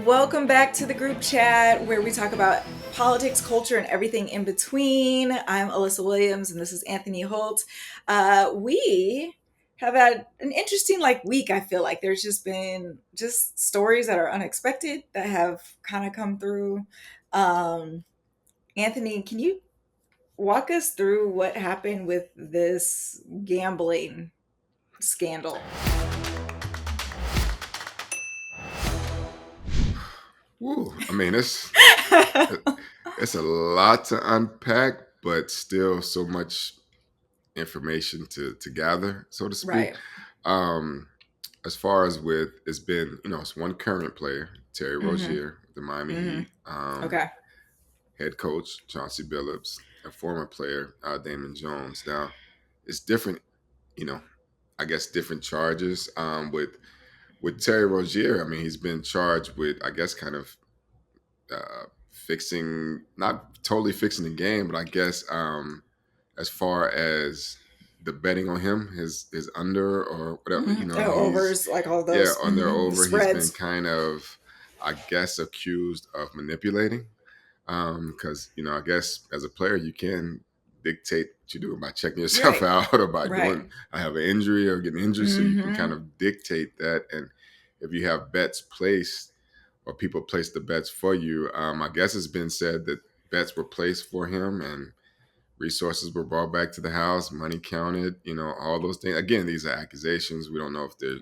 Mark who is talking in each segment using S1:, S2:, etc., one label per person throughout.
S1: Welcome back to the group chat where we talk about politics, culture, and everything in between. I'm Alyssa Williams, and this is Anthony Holt. We have had an interesting week. I feel like there's just been just stories that are unexpected that have kind of come through. Um, Anthony, can you walk us through what happened with this gambling scandal?
S2: Ooh, I mean, it's a lot to unpack, but still so much information to gather, so to speak.
S1: Right.
S2: Um, as far as with it's been, it's one current player, Terry
S1: Mm-hmm.
S2: Rozier, the Miami
S1: Mm-hmm.
S2: Heat,
S1: Okay.
S2: head coach Chauncey Billups, and former player Damon Jones. Now, it's different, you know, I guess different charges. With Terry Rozier, I mean, he's been charged with, I guess, kind of fixing, not totally fixing the game, but I guess as far as the betting on him, his under or whatever,
S1: Oh,
S2: he's
S1: overs, like all
S2: yeah,
S1: those
S2: under
S1: the
S2: over. He's been
S1: spreads.
S2: kind of, I guess, accused of manipulating. Because I guess as a player, you can dictate what you do by checking yourself
S1: Right.
S2: out or by
S1: Right.
S2: doing. I have an injury or getting injured, so you can kind
S1: Mm-hmm.
S2: of dictate that. And if you have bets placed or people place the bets for you, I guess it's been said that bets were placed for him and resources were brought back to the house, money counted, all those things. Again, these are accusations. We don't know if they're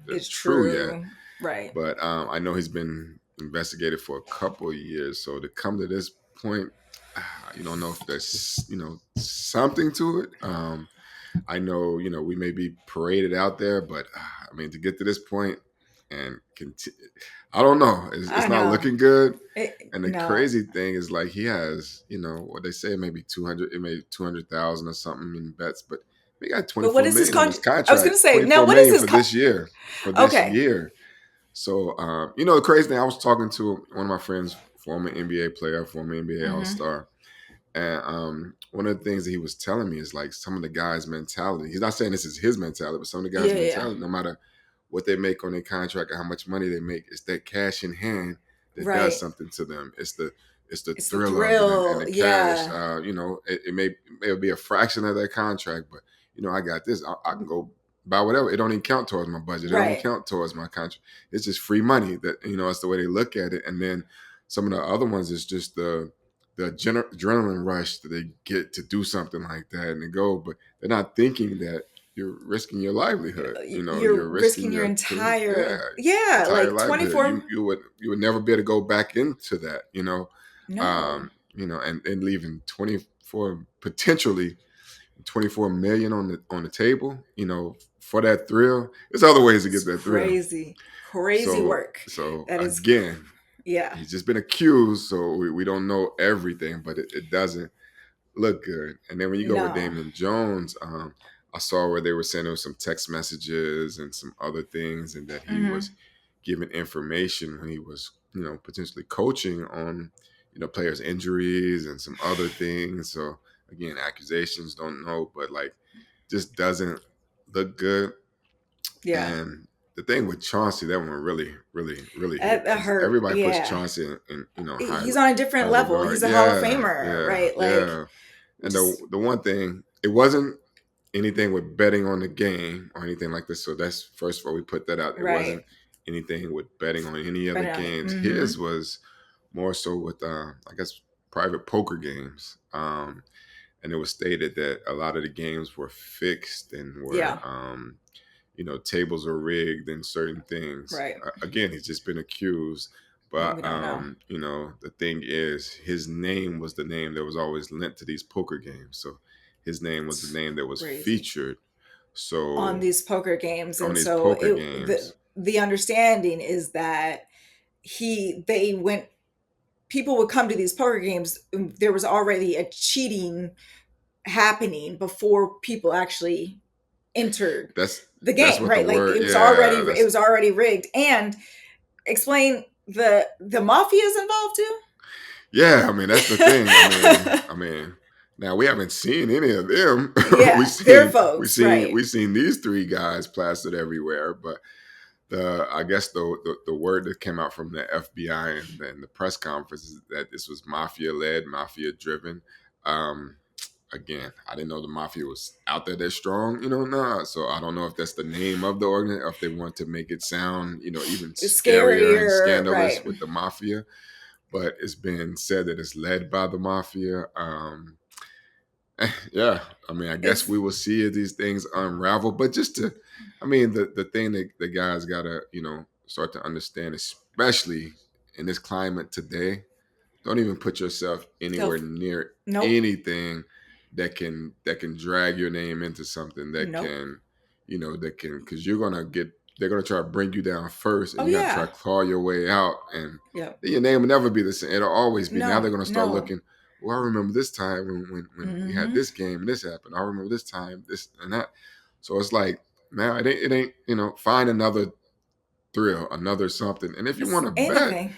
S1: It's
S2: true yet,
S1: true. Right.
S2: but I know he's been investigated for a couple of years. So to come to this point, you don't know if there's something to it. I know we may be paraded out there, but I mean to get to this point and continue, I don't know. It's
S1: I
S2: not
S1: know.
S2: looking good. And the
S1: No.
S2: crazy thing is, like, he has, what they say, maybe 200, it may 200,000 or something in bets, but he got
S1: But
S2: 24
S1: what is his
S2: million on his
S1: I was gonna
S2: contract,
S1: say, now
S2: 24
S1: what is
S2: million
S1: his
S2: for this year,
S1: okay.
S2: So, the crazy thing, I was talking to one of my friends, former NBA player, former NBA All
S1: Mm-hmm.
S2: Star, and one of the things that he was telling me is like some of the guys' mentality. He's not saying this is his mentality, but some of the guys'
S1: Yeah, yeah.
S2: mentality, no matter what they make on their contract or how much money they make, it's that cash in hand that does
S1: Right.
S2: something to them. It's the
S1: It's the
S2: thrill of it and
S1: thrill.
S2: the cash.
S1: Yeah.
S2: It may be a fraction of that contract, but I got this. I can go buy whatever. It don't even count towards my budget. It don't even
S1: Right.
S2: count towards my contract. It's just free money. That that's the way they look at it. And then some of the other ones is just the adrenaline rush that they get to do something like that and they go, but they're not thinking that you're risking your livelihood.
S1: You're
S2: You're risking
S1: risking your
S2: your
S1: entire yeah,
S2: entire
S1: like
S2: livelihood.
S1: 24.
S2: You would never be able to go back into that.
S1: No.
S2: And leaving 24 potentially 24 million on the table. For that thrill. There's other ways to
S1: It's
S2: get that thrill.
S1: crazy. Crazy
S2: So
S1: work.
S2: so
S1: That is
S2: again,
S1: yeah.
S2: he's just been accused, so we don't know everything, but it doesn't look good. And then when you go with
S1: No.
S2: Damon Jones, I saw where they were sending some text messages and some other things, and that he
S1: Mm-hmm.
S2: was giving information when he was, potentially coaching on, players' injuries and some other things. So again, accusations, don't know, but like, just doesn't look good.
S1: Yeah.
S2: And the thing with Chauncey, that one really, really, really hit
S1: That
S2: because
S1: hurt.
S2: everybody puts
S1: Yeah.
S2: Chauncey in
S1: He's on a
S2: high
S1: different level. He's
S2: regard.
S1: a Hall of
S2: Yeah,
S1: Famer,
S2: yeah,
S1: right? Like
S2: yeah. And the
S1: just
S2: the one thing, it wasn't anything with betting on the game or anything like this. So that's first of all, we put that out. It
S1: right.
S2: wasn't anything with betting on any other
S1: Better on it.
S2: games.
S1: Mm-hmm.
S2: His was more so with I guess private poker games. And it was stated that a lot of the games were fixed and were
S1: Yeah.
S2: tables are rigged and certain things.
S1: Right.
S2: Again, he's just been accused.
S1: We
S2: But
S1: don't know.
S2: the thing is, his name was the name that was always linked to these poker games. So his name was the
S1: It's
S2: name that was
S1: crazy
S2: featured.
S1: on
S2: So
S1: these poker games,
S2: on
S1: and
S2: these
S1: so
S2: poker
S1: it
S2: games,
S1: the understanding is that they went people would come to these poker games. There was already a cheating happening before people actually entered the
S2: that's
S1: game,
S2: what the
S1: right? Like
S2: word.
S1: it was already
S2: Yeah,
S1: it
S2: that's
S1: was already rigged. And explain the mafia is involved too.
S2: yeah. I mean, that's the thing. I mean. Now we haven't seen any of them.
S1: Yeah,
S2: we
S1: they're
S2: seen we
S1: folks,
S2: seen
S1: right?
S2: we seen these three guys plastered everywhere, but the I guess the word that came out from the FBI and the press conference is that this was mafia led, mafia driven. Um, Again, I didn't know the mafia was out there that strong, nah. So I don't know if that's the name of the organ, or if they want to make it sound, even
S1: It's
S2: scarier and
S1: scarier,
S2: scandalous
S1: right?
S2: with the mafia. But it's been said that it's led by the mafia. Yeah, I mean, I guess
S1: It's
S2: we will see as these things unravel. But just to, I mean, the thing that the guys gotta, start to understand, especially in this climate today, don't even put yourself anywhere
S1: Self.
S2: near
S1: Nope.
S2: anything that can drag your name into something that
S1: Nope.
S2: can, that can, because they're gonna try to bring you down first, and
S1: Oh
S2: you got to try
S1: yeah.
S2: to claw your way out, and
S1: Yep.
S2: your name will never be the same. It'll always be. Now
S1: No.
S2: they're gonna start
S1: No.
S2: looking. Well, I remember this time when we had
S1: Hmm.
S2: this game and this happened. I remember this time this and that. So it's like, man, it ain't find another thrill, another something. And if you
S1: It's
S2: want to bet,
S1: anything.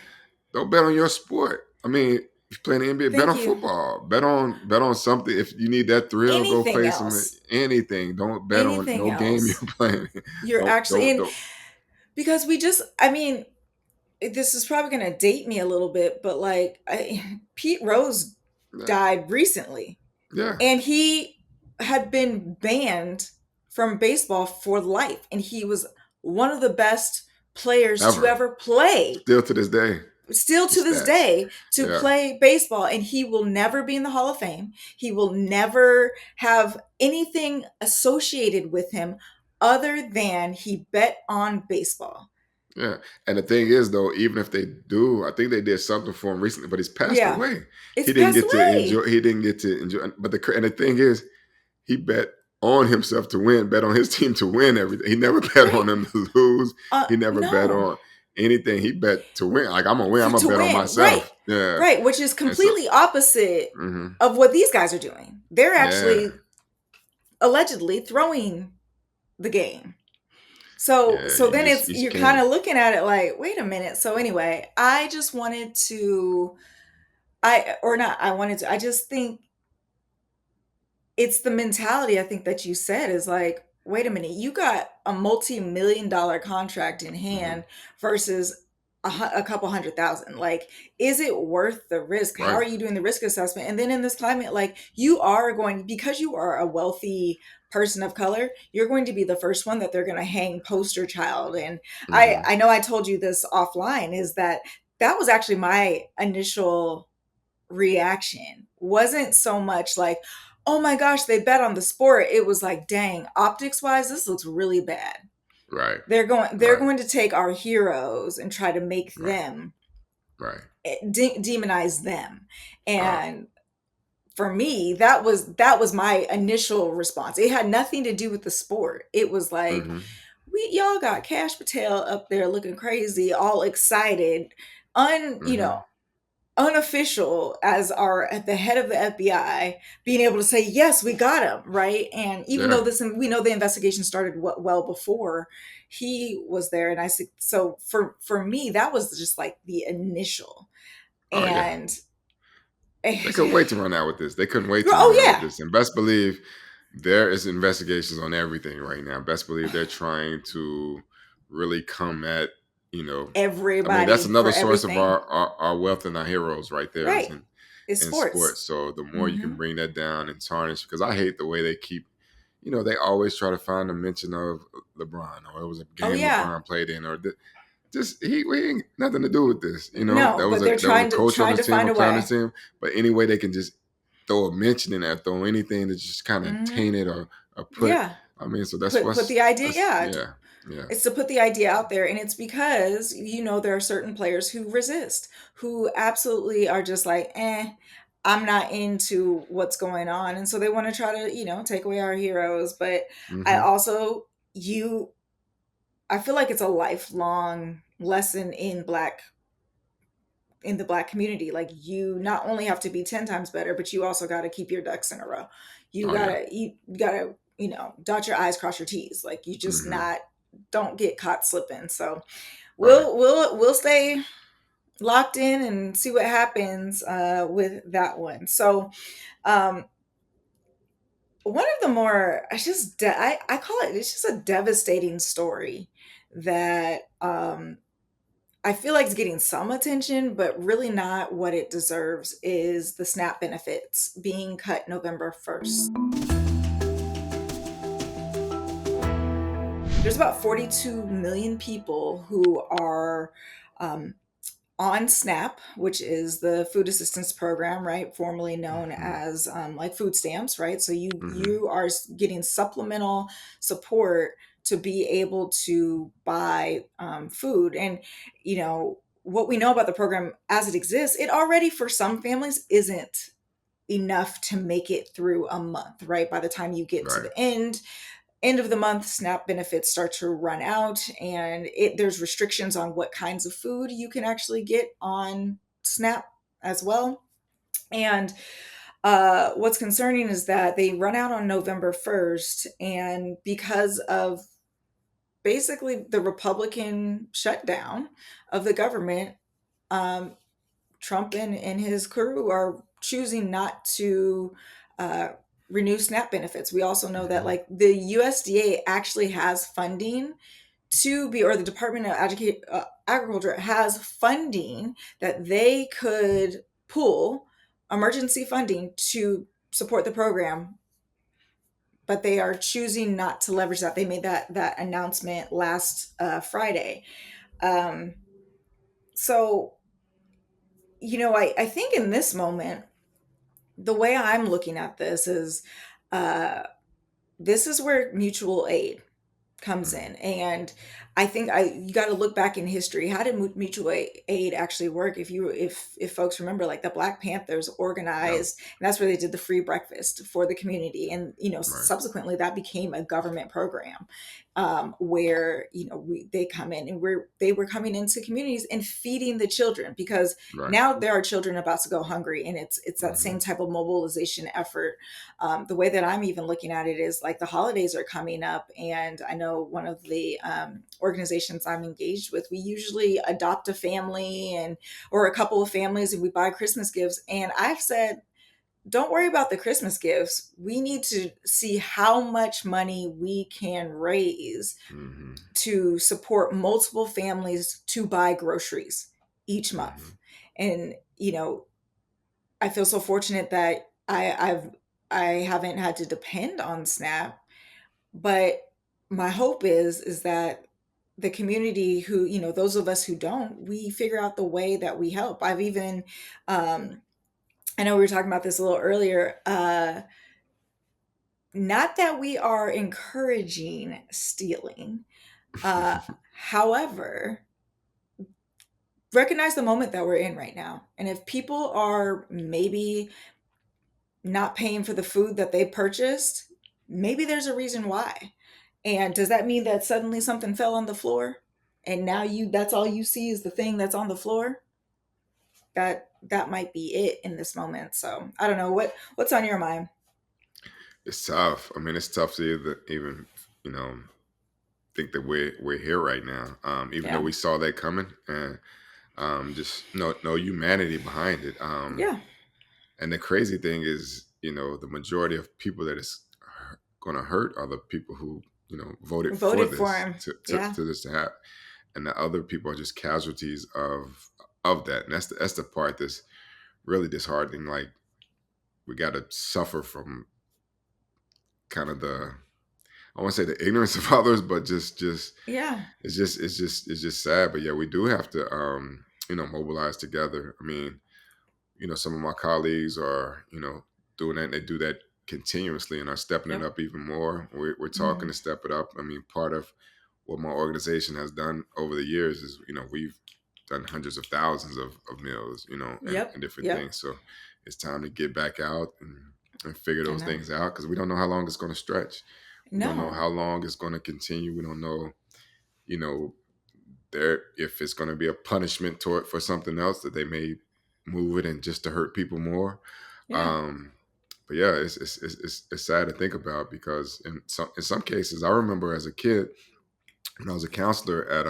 S2: don't bet on your sport. I mean, if you're playing the NBA, bet
S1: Thank
S2: on
S1: you.
S2: football. Bet on something. If you need that thrill, go
S1: Anything
S2: play some
S1: else.
S2: anything. Don't bet on
S1: Anything
S2: no game you're
S1: else.
S2: playing.
S1: You're
S2: don't
S1: actually
S2: don't
S1: in
S2: don't.
S1: because we just. I mean, this is probably going to date me a little bit, but like Pete Rose
S2: Yeah,
S1: died recently,
S2: yeah.
S1: and he had been banned from baseball for life, and he was one of the best players to
S2: Ever.
S1: ever play,
S2: Still to this day,
S1: still
S2: the
S1: to this
S2: stats.
S1: day, to
S2: Yeah,
S1: play baseball, and he will never be in the Hall of Fame. He will never have anything associated with him other than he bet on baseball.
S2: yeah. And the thing is, though, even if they do, I think they did something for him recently, but he's passed
S1: Yeah,
S2: away.
S1: it's
S2: He didn't
S1: passed
S2: get to
S1: away.
S2: enjoy. He didn't get to enjoy. But the thing is, he bet on himself to win, bet on his team to win everything. He never bet on
S1: Right.
S2: them to lose. He never bet
S1: No.
S2: on anything. He bet to win. Like, I'm gonna win. I'm gonna
S1: To
S2: bet on
S1: win, right,
S2: myself. Yeah.
S1: right, which is
S2: And so,
S1: completely opposite
S2: hmm
S1: of what these guys are doing. They're
S2: yeah,
S1: actually allegedly throwing the game. So
S2: yeah.
S1: then it's
S2: You just
S1: you're kind
S2: can't.
S1: of looking at it like, wait a minute. So anyway, I just wanted to I or not I wanted to I just think it's the mentality I think that you said is like, wait a minute, you got a multi-million dollar contract in
S2: Hmm.
S1: hand versus a couple hundred thousand. Like, is it worth the risk? How
S2: Right.
S1: are you doing the risk assessment? And then in this climate, like, you are going, because you are a wealthy person of color, you're going to be the first one that they're going to hang poster child. And
S2: Hmm.
S1: I know I told you this offline, is that that was actually my initial reaction. Wasn't so much like, oh my gosh, they bet on the sport. It was like, dang, optics wise, this looks really bad.
S2: Right.
S1: They're
S2: Right.
S1: going to take our heroes and try to make
S2: Right.
S1: them
S2: Right.
S1: demonize them.
S2: Uh,
S1: And for me, that was my initial response. It had nothing to do with the sport. It was like,
S2: hmm
S1: we y'all got Cash Patel up there looking crazy, all excited, you know,
S2: hmm
S1: unofficial as our at the head of the FBI being able to say, yes, we got him, right? And even though
S2: Yeah.
S1: this, we know the investigation started well before he was there, and I said, so for me that was just like the initial.
S2: Oh yeah.
S1: And
S2: They couldn't wait to run out with this. They couldn't wait to run
S1: oh
S2: out with
S1: yeah,
S2: this. And best believe there is investigations on everything right now. Best believe they're trying to really come at, you know, I mean, that's
S1: everybody for
S2: another source of
S1: everything,
S2: our wealth and our heroes right there is
S1: right? It's
S2: in
S1: sports.
S2: sports. So the more you
S1: Hmm.
S2: can bring that down and tarnish, because I hate the way they keep, they always try to find a mention of LeBron, or it was a
S1: Oh
S2: game
S1: yeah.
S2: LeBron played in, or just he ain't nothing to do with this.
S1: No, but they're
S2: That was a
S1: trying to
S2: coach on
S1: trying
S2: his
S1: to
S2: team,
S1: find
S2: a
S1: a
S2: player on his
S1: way.
S2: team. But anyway, they can just throw a mention in that, throw anything to just kind of
S1: Hmm.
S2: taint it, or put.
S1: Yeah,
S2: I mean, so that's
S1: put
S2: what's
S1: the idea,
S2: that's
S1: yeah.
S2: yeah, yeah.
S1: It's to put the idea out there, and it's because there are certain players who resist, who absolutely are just like, I'm not into what's going on, and so they want to try to take away our heroes. But I
S2: Hmm.
S1: also you I feel like it's a lifelong lesson in the black community. Like, you not only have to be 10 times better, but you also got to keep your ducks in a row.
S2: Oh yeah.
S1: You gotta dot your i's, cross your t's. Like, you just
S2: Hmm.
S1: not don't get caught slipping. So
S2: Right.
S1: we'll stay locked in and see what happens with that one. So um one of the more I call it, it's just a devastating story that I feel like it's getting some attention, but really not what it deserves, is the SNAP benefits being cut November 1st. There's about 42 million people who are um, on SNAP, which is the food assistance program, right? Formerly known
S2: Hmm.
S1: as like food stamps, right? So you
S2: Hmm.
S1: you are getting supplemental support to be able to buy food, and what we know about the program as it exists, it already for some families isn't enough to make it through a month, right? By the time you get to
S2: Right.
S1: the end of the month, SNAP benefits start to run out, and there's restrictions on what kinds of food you can actually get on SNAP as well. And what's concerning is that they run out on November 1st, and because of basically the Republican shutdown of the government, um, Trump and his crew are choosing not to uh, renew SNAP benefits. We also know that
S2: Hmm.
S1: like the USDA actually has funding to be, or the Department of Agriculture has funding that they could pull emergency funding to support the program, but they are choosing not to leverage that. They made that announcement last Friday. Um, so I think in this moment, the way I'm looking at this is uh, this is where mutual aid comes
S2: Hmm.
S1: in. And I think you got to look back in history. How did mutual aid actually work? If folks remember, like the Black Panthers
S2: Yeah.
S1: organized, and that's where they did the free breakfast for the community, and
S2: Right.
S1: subsequently that became a government program, where they come in, and they were coming into communities and feeding the children, because
S2: Right.
S1: now there are children about to go hungry, and it's that
S2: Hmm.
S1: same type of mobilization effort. The way that I'm even looking at it is like the holidays are coming up, and I know one of the organizations I'm engaged with, we usually adopt a family and or a couple of families, and we buy Christmas gifts. And I've said, don't worry about the Christmas gifts. We need to see how much money we can raise
S2: Hmm.
S1: to support multiple families to buy groceries each month.
S2: Hmm.
S1: And I feel so fortunate that I haven't had to depend on SNAP, but my hope is that the community who, those of us who don't, we figure out the way that we help. I've even um I know we were talking about this a little earlier, not that we are encouraging stealing. Uh However, recognize the moment that we're in right now. And if people are maybe not paying for the food that they purchased, maybe there's a reason why. And does that mean that suddenly something fell on the floor and now that's all you see is the thing that's on the floor? That might be it in this moment. So I don't know what's on your mind.
S2: It's tough. I mean, it's tough to even you know think that we're here right now. Even though
S1: Yeah.
S2: we saw that coming, and just no humanity behind it.
S1: Yeah.
S2: And the crazy thing is, the majority of people that it's going to hurt are the people who voted for
S1: Voted for
S2: this
S1: him. Yeah.
S2: to this to happen, and the other people are just casualties of that. And that's the part that's really disheartening. Like, we got to suffer from kind of the, I want to say, the ignorance of others, but just
S1: Yeah.
S2: it's just sad. But yeah, we do have to mobilize together. I mean, some of my colleagues are doing that, and they do that continuously and are stepping it
S1: Yep.
S2: up even more. We're talking
S1: Hmm.
S2: to step it up. I mean, part of what my organization has done over the years is we've done hundreds of thousands of meals, and
S1: Yep.
S2: different
S1: Yep.
S2: things. So it's time to get back out and figure
S1: I
S2: those
S1: know.
S2: things out, because we don't know how long it's going to stretch. We don't know
S1: No.
S2: how long it's going to continue. We don't know, you know, there if it's going to be a punishment toward for something else, that they may move it and just to hurt people more.
S1: Yeah.
S2: Um, but yeah, it's sad to think about, because in some cases, I remember as a kid when I was a counselor at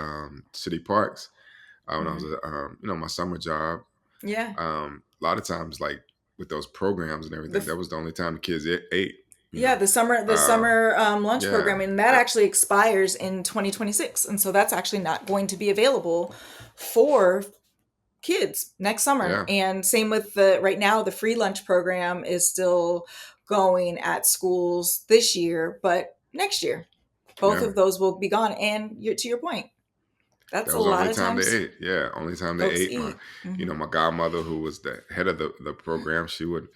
S2: city parks, when I was
S1: Hmm.
S2: my summer job.
S1: Yeah.
S2: A lot of times, like with those programs and
S1: The
S2: everything, that was the only time the kids ate. you
S1: Yeah,
S2: know.
S1: the
S2: Um,
S1: summer lunch
S2: yeah,
S1: program, and that
S2: that,
S1: actually expires in 2026, and so that's actually not going to be available for kids next summer.
S2: yeah,
S1: And same with the right now, the free lunch program is still going at schools this year, but next year, both
S2: yeah.
S1: of those will be gone. And to your point, that's
S2: That
S1: a
S2: was the
S1: lot
S2: only
S1: of
S2: time they
S1: times
S2: ate. Yeah, only time they
S1: folks
S2: ate.
S1: eat. Hmm.
S2: My godmother, who was the head of the program, she would,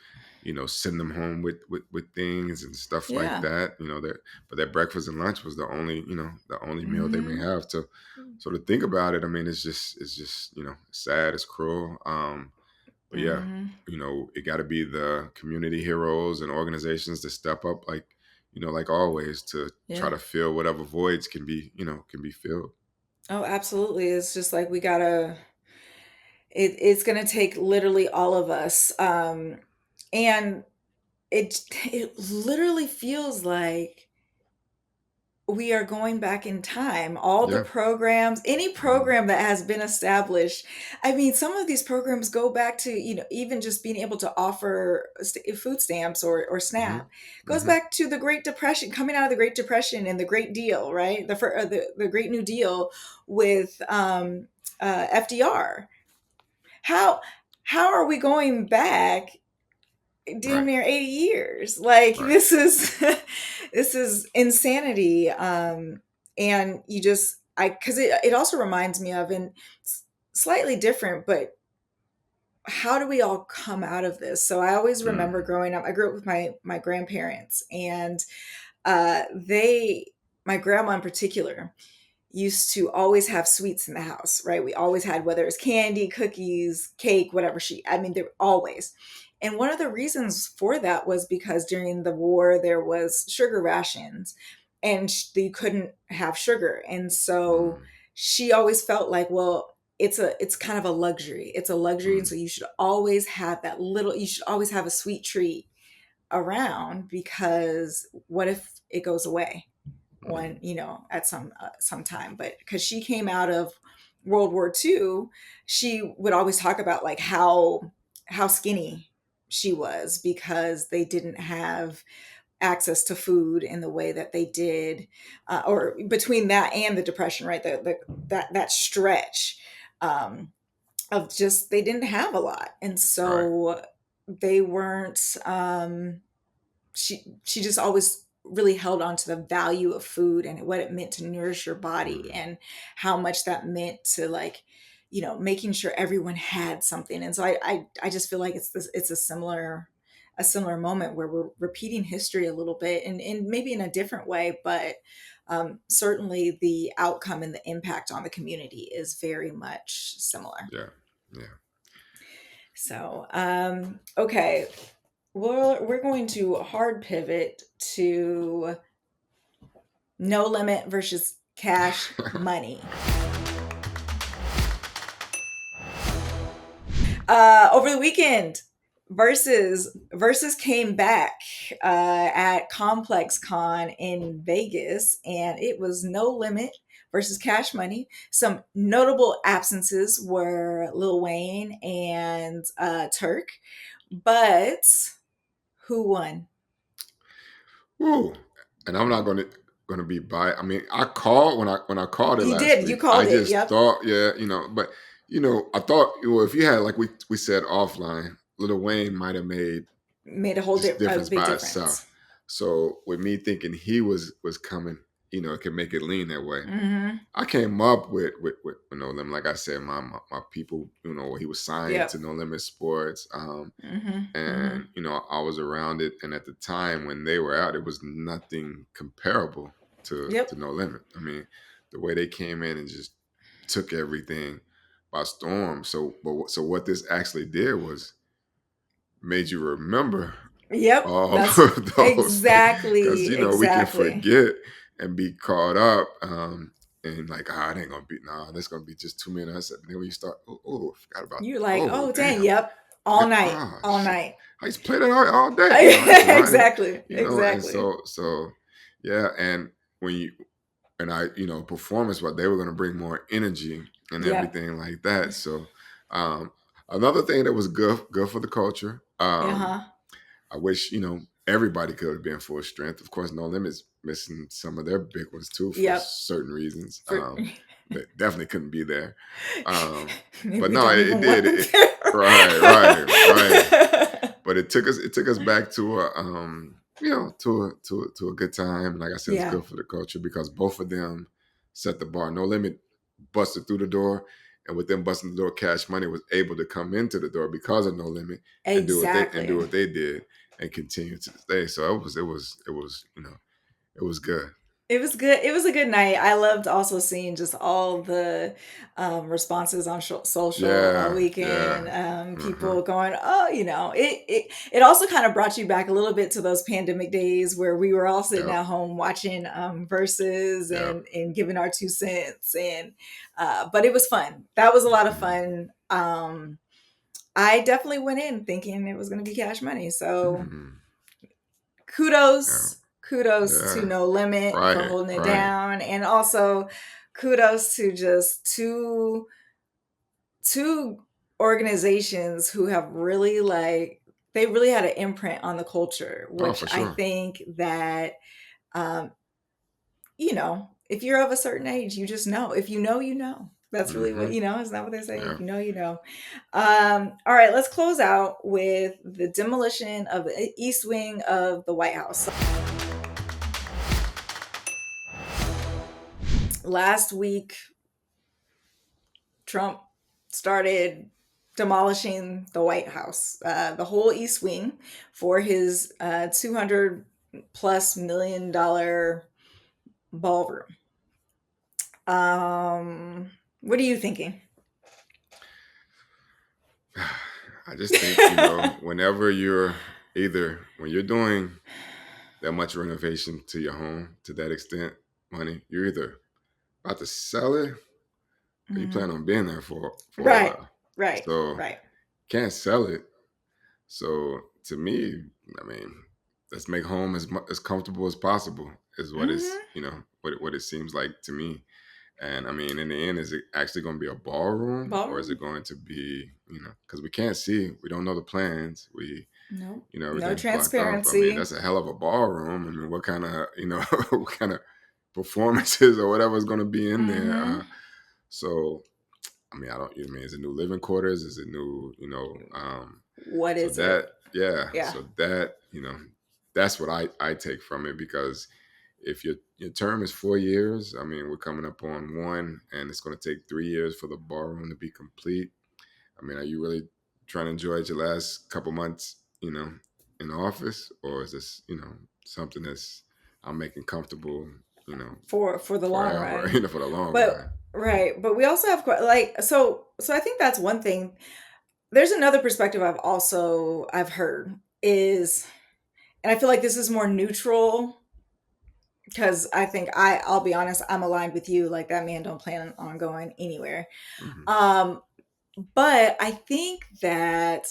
S2: send them home with things and stuff like
S1: Yeah.
S2: that. But their breakfast and lunch was the only meal they may
S1: Hmm.
S2: have. So to think about it, I mean, it's just sad, it's cruel. But yeah,
S1: Hmm.
S2: it got to be the community heroes and organizations to step up, like always, to try
S1: Yeah.
S2: to fill whatever voids can be filled.
S1: Oh, absolutely. It's just like we gotta. It's gonna take literally all of us, and it literally feels like we are going back in time. All the
S2: Yeah.
S1: programs, any
S2: Mhm.
S1: program that has been established, I mean, some of these programs go back to, even just being able to offer food stamps or SNAP
S2: Mhm.
S1: goes
S2: Mhm.
S1: back to the Great Depression, coming out of the Great Depression and the Great Deal, right? The Great New Deal with FDR. How how are we going back damn
S2: Right.
S1: near 80 years? Like
S2: Right.
S1: this is this is insanity. And you just I because it also reminds me of, and slightly different, but how do we all come out of this? So I always remember
S2: Mm.
S1: growing up, I grew up with my grandparents, and they my grandma in particular used to always have sweets in the house, right? We always had, whether it's candy, cookies, cake, whatever I mean, there always. And one of the reasons for that was because during the war, there was sugar rations and you couldn't have sugar. And so
S2: Mm.
S1: she always felt like, well, it's kind of a luxury. It's a luxury. And
S2: Mm.
S1: so you should always have you should always have a sweet treat around, because what if it goes away
S2: Mm.
S1: one, at some time? But because she came out of World War II, she would always talk about like how skinny she was because they didn't have access to food in the way that they did, or between that and the depression, right? That stretch, um, of just they didn't have a lot, and
S2: Right.
S1: so they weren't. She just always really held on to the value of food and what it meant to nourish your body,
S2: Mm.
S1: and how much that meant to, like, making sure everyone had something. And so I just feel like it's a similar moment where we're repeating history a little bit, and maybe in a different way, but certainly the outcome and the impact on the community is very much similar.
S2: Yeah. Yeah.
S1: So okay, we're going to hard pivot to no limit versus cash money. Over the weekend, Versus came back at Complex Con in Vegas, and it was no limit versus cash money. Some notable absences were Lil Wayne and Turk, but who won?
S2: Woo. And I'm not gonna be biased. I mean, I called when I called it
S1: You
S2: last
S1: did. You
S2: week. I
S1: called it.
S2: just
S1: Yep.
S2: thought, yeah, but I thought, if you had, like we said offline, Little Wayne might have made
S1: Made a whole
S2: just
S1: a
S2: difference
S1: big
S2: by itself.
S1: difference.
S2: So with me thinking he was coming, it can make it lean that way.
S1: Hmm.
S2: I came up with No Limit. Like I said, my people, he was signed to
S1: Yep.
S2: No Limit Sports.
S1: Hmm. Hmm.
S2: And I was around it. And at the time when they were out, it was nothing comparable to
S1: Yep.
S2: No Limit. I mean, the way they came in and just took everything by storm. So what this actually did was made you remember
S1: Yep.
S2: all
S1: That's
S2: of those things, because
S1: exactly,
S2: we can
S1: exactly.
S2: forget and be caught up, and like, it ain't gonna be, nah, that's gonna be just 2 minutes. And then when you start, oh, I forgot about
S1: You're
S2: that.
S1: like,
S2: Oh
S1: oh
S2: damn,
S1: dang, yep. All
S2: yeah,
S1: night, all
S2: shit,
S1: night.
S2: I used to play that all day. I didn't,
S1: Exactly,
S2: and
S1: exactly.
S2: so yeah. And when you and I, performance, but they were gonna bring more energy and
S1: Yep.
S2: everything like that. So, um, another thing that was good for the culture.
S1: Uh huh.
S2: I wish, everybody could have been full strength. Of course, No Limit's missing some of their big ones too for
S1: Yep.
S2: certain reasons.
S1: For
S2: That definitely couldn't be there.
S1: maybe
S2: But
S1: we
S2: no,
S1: don't
S2: it
S1: even want
S2: did.
S1: them
S2: Right, right, right.
S1: there.
S2: But it took us back to a to a good time. Like I said, it's
S1: Yeah,
S2: good for the culture because both of them set the bar. No Limit busted through the door, and with them busting the door, Cash Money was able to come into the door because of No Limit and do
S1: exactly.
S2: what they did and continue to this day. So it was good.
S1: It was good. It was a good night. I loved also seeing just all the responses on social all
S2: Yeah,
S1: weekend.
S2: yeah.
S1: People
S2: Hmm.
S1: going, oh, it also kind of brought you back a little bit to those pandemic days where we were all sitting
S2: Yep,
S1: at home watching Versus
S2: yep.
S1: and giving our 2 cents. And but it was fun. That was a lot of
S2: Hmm.
S1: fun. I definitely went in thinking it was going to be Cash Money. So
S2: Hmm. Yeah,
S1: kudos to
S2: yeah.
S1: No Limit for
S2: Right,
S1: holding it
S2: right.
S1: down, and also kudos to just two organizations who have really they really had an imprint on the culture,
S2: Oh,
S1: which
S2: for
S1: I
S2: sure.
S1: think that um, if you're of a certain age, you just know. If you know, you know. That's really what
S2: Hmm.
S1: isn't that what they say? If
S2: Yeah.
S1: you know, you know. All right, let's close out with the demolition of the East Wing of the White House. Last week, Trump started demolishing the White House, the whole East Wing, for his $200+ million ballroom. What are you thinking?
S2: I just think, whenever you're when you're doing that much renovation to your home to that extent, money, you're either about to sell it or you plan
S1: Mhm.
S2: on being there for a
S1: Right,
S2: while.
S1: right,
S2: So
S1: right.
S2: can't sell it. So to me, I mean, let's make home as comfortable as possible is what is
S1: Hmm.
S2: what it seems like to me. And I mean, in the end, is it actually going to be a ballroom or is it
S1: Ballroom?
S2: going to be, because we can't see, we don't know the plans.
S1: No, no
S2: Everything's blocked off. I mean,
S1: transparency.
S2: that's a hell of a ballroom. I mean, what kind of, what kind of performances or whatever is going to be in there?
S1: Hmm.
S2: So, I mean, I don't, is it new living quarters? Is it new,
S1: What
S2: so
S1: is it?
S2: yeah,
S1: Yeah.
S2: so that, that's what I take from it because if your term is 4 years, I mean, we're coming up on one and it's going to take 3 years for the ballroom to be complete. I mean, are you really trying to enjoy your last couple months, in office, or is this, something that's I'm making comfortable, you know,
S1: For the long
S2: forever,
S1: run.
S2: for the long run?
S1: But right, but we also have so I think that's one thing. There's another perspective I've heard is, and I feel like this is more neutral because I think I'll be honest, I'm aligned with you. Like that man don't plan on going anywhere.
S2: Hmm.
S1: Um, but I think that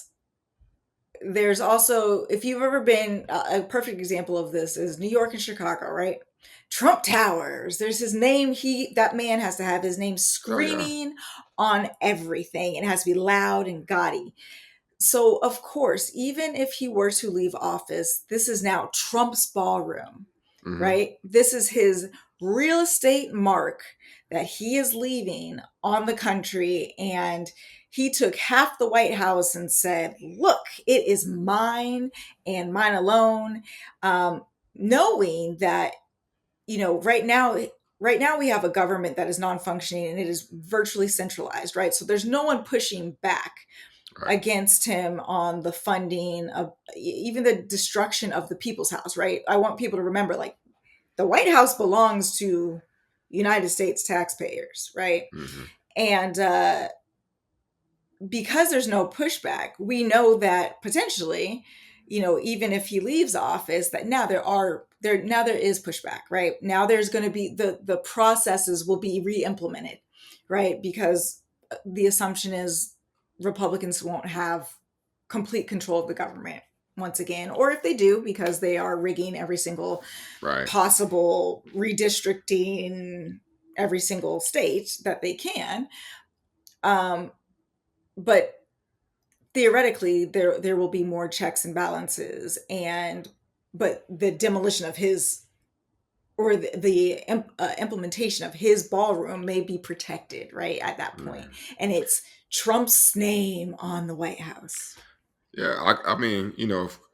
S1: there's also, if you've ever been, a perfect example of this is New York and Chicago, right? Trump Towers. There's his name. That man has to have his name
S2: Oh yeah.
S1: screaming on everything. It has to be loud and gaudy. So, of course, even if he were to leave office, this is now Trump's ballroom,
S2: Hmm.
S1: right? This is his real estate mark that he is leaving on the country. And he took half the White House and said, look, it is mine and mine alone. Knowing that, right now we have a government that is non-functioning and it is virtually centralized, right? So there's no one pushing back
S2: Right.
S1: against him on the funding of even the destruction of the people's house, right? I want people to remember, like, the White House belongs to United States taxpayers, right?
S2: Hmm.
S1: And because there's no pushback, we know that potentially, even if he leaves office, that now there is pushback, right? Now there's going to be the processes will be re-implemented, right? Because the assumption is Republicans won't have complete control of the government once again, or if they do, because they are rigging every single
S2: Right.
S1: possible redistricting every single state that they can. But theoretically there will be more checks and balances, and but the demolition of his, or the implementation of his ballroom may be protected, right, at that point.
S2: Mhm.
S1: And it's Trump's name on the White House.
S2: Yeah, I mean,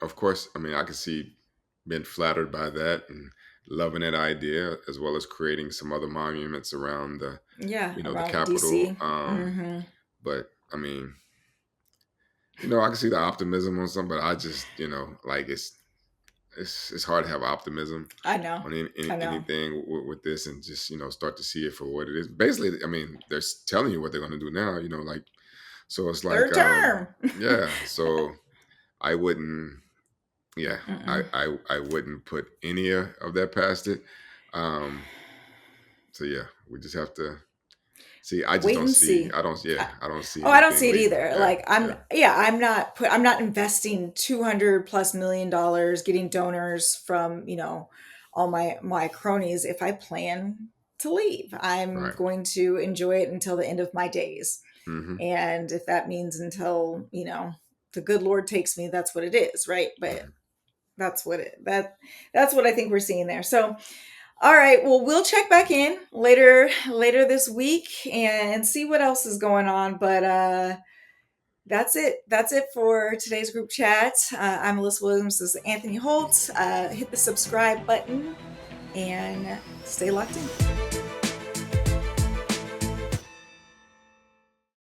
S2: of course, I mean, I can see being flattered by that and loving that idea, as well as creating some other monuments around
S1: Yeah,
S2: the
S1: around
S2: Capitol.
S1: DC. Hmm.
S2: But I mean, I can see the optimism on some, but I just, like it's hard to have optimism
S1: I know.
S2: on
S1: I know.
S2: anything with this, and just start to see it for what it is. Basically, I mean, they're telling you what they're going to do now. Like, so it's like,
S1: Third term.
S2: yeah. So I wouldn't, yeah, I
S1: Mm-mm.
S2: I, I wouldn't put any of that past it. Um, so yeah, we just have to see. I just
S1: Wait
S2: don't
S1: and
S2: see.
S1: see.
S2: I don't. Yeah,
S1: I,
S2: I don't see
S1: oh, I don't see
S2: anything
S1: it
S2: leaving.
S1: either.
S2: Yeah,
S1: Like I'm,
S2: yeah,
S1: yeah, I'm not investing 200+ million getting donors from, all my cronies if I plan to leave. I'm
S2: right.
S1: going to enjoy it until the end of my days.
S2: Mm-hmm.
S1: And if that means until, the good Lord takes me, that's what it is, right? But
S2: Mm-hmm.
S1: that's what I think we're seeing there. So all right. Well, we'll check back in later this week and see what else is going on. But that's it. That's it for today's group chat. I'm Alyssa Williams. This is Anthony Holt. Hit the subscribe button and stay locked in.